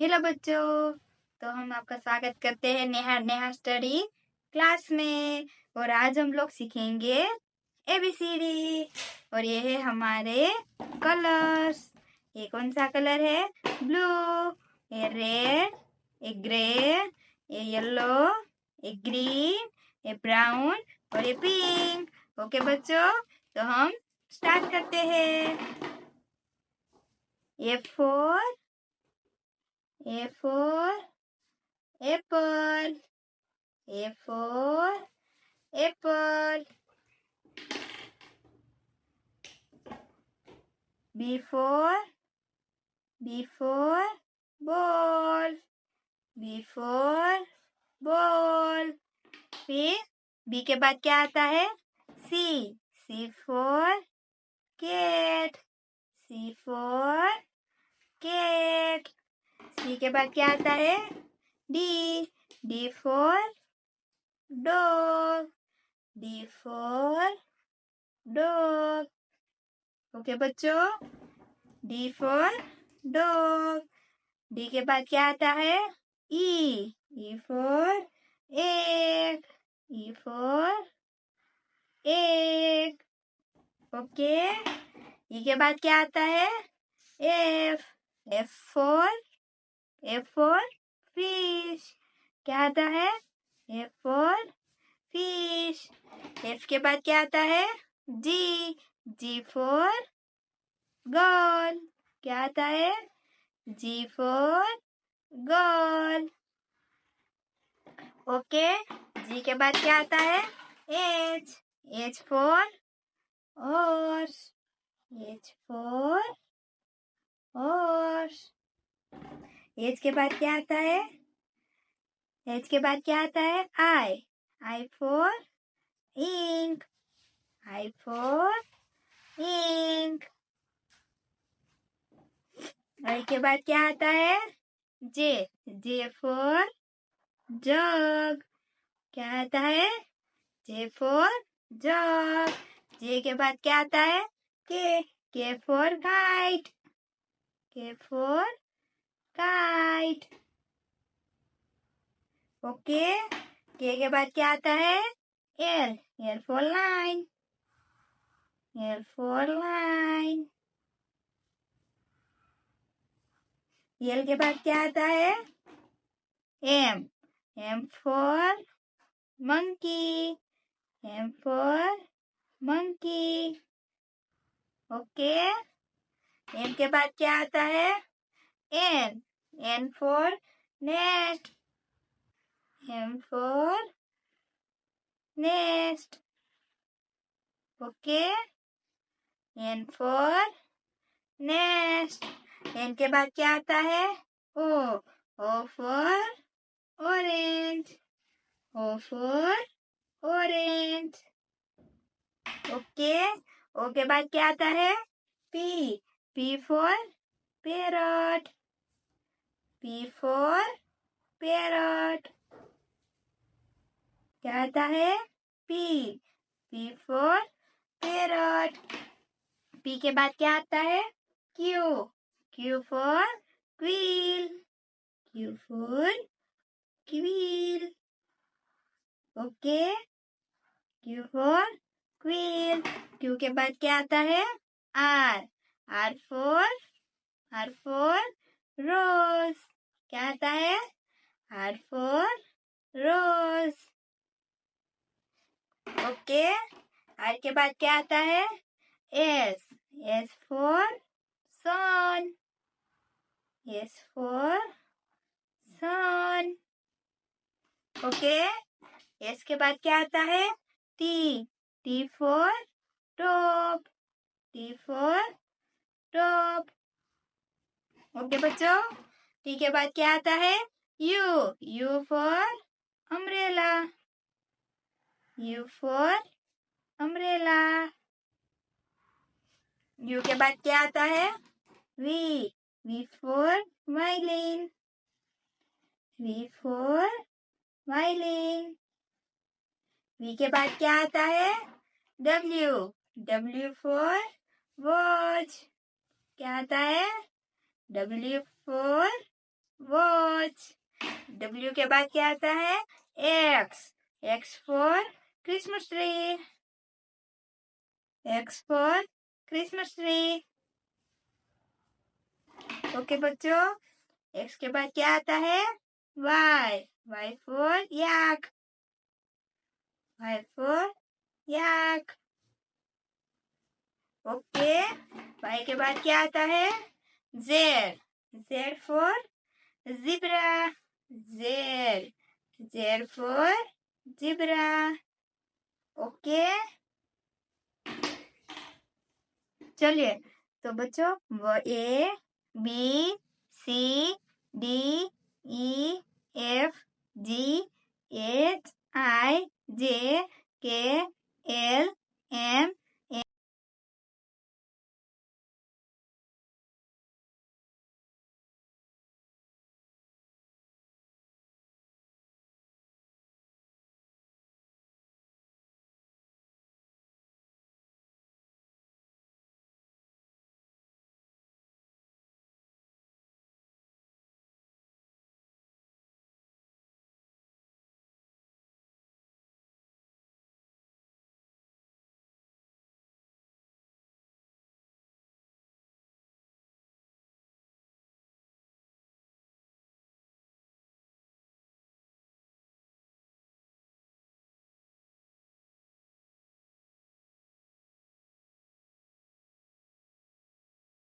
Hello बच्चों। तो हम आपका स्वागत करते हैं नेहा नेहा स्टडी क्लास में। और आज हम लोग सीखेंगे ABCD। और ये है हमारे कलर्स। ये कौन सा कलर है? ब्लू, ये रेड, ये ग्रे, ये येलो, ये ग्रीन, ये ब्राउन और ये पिंक। ओके बच्चों, तो हम स्टार्ट करते हैं। A for apple. A for apple. B for ball. B for ball. फिर B के बाद क्या आता है? C. C for cat. C for cat. C के बाद क्या आता है? D. D for dog. D for dog. Okay बच्चों, D for dog. D के बाद क्या आता है? E. E for egg. E for egg. Okay, E के बाद क्या आता है? F. F for fish. क्या आता है? F for fish. F के बाद क्या आता है? G. G for girl. क्या आता है? G for girl. Okay, G के बाद क्या आता है? H. H for horse. H for horse. H के बाद क्या आता है? H के बाद क्या आता है? I. I for ink. I for ink. I के बाद क्या आता है? J. J for jug. क्या आता है? J for jug. J के बाद क्या आता है? K. K for kite. K for kite. Okay, K के बाद क्या आता है? L. L for line. L for line. L के बाद क्या आता है? M. M for monkey. M for monkey. Okay, M के बाद क्या आता है? N. N for nest. M for nest. Okay, N for nest. N के बाद क्या आता है? O. O for orange. O for orange. Okay, O के बाद क्या आता है? P. P for parrot. P for parrot. क्या आता है? P. P for parrot. P के बाद क्या आता है? Q. Q for quill. Q for quill. Okay, Q for quill. Q के बाद क्या आता है? R. R for rose. क्या आता है? R for rose. Okay, R के बाद क्या आता है? S. S for sun. S for sun. Okay, S के बाद क्या आता है? T. T for top. T for top. Okay बच्चों, T के बाद क्या आता है? U. U for umbrella. U for umbrella. U के बाद क्या आता है? V. V for violin. V for violin. V के बाद क्या आता है? W. W for watch. क्या आता है? W for watch. W के बाद क्या आता है? X। X for Christmas tree. X for Christmas tree. Okay बच्चों, X के बाद क्या आता है? Y। Y for yak. Y for yak. Okay, Y के बाद क्या आता है? Z। Z for zebra। Z। Z for zebra। Okay, चलिए तो बच्चों वो A B C D E F G H I J K L M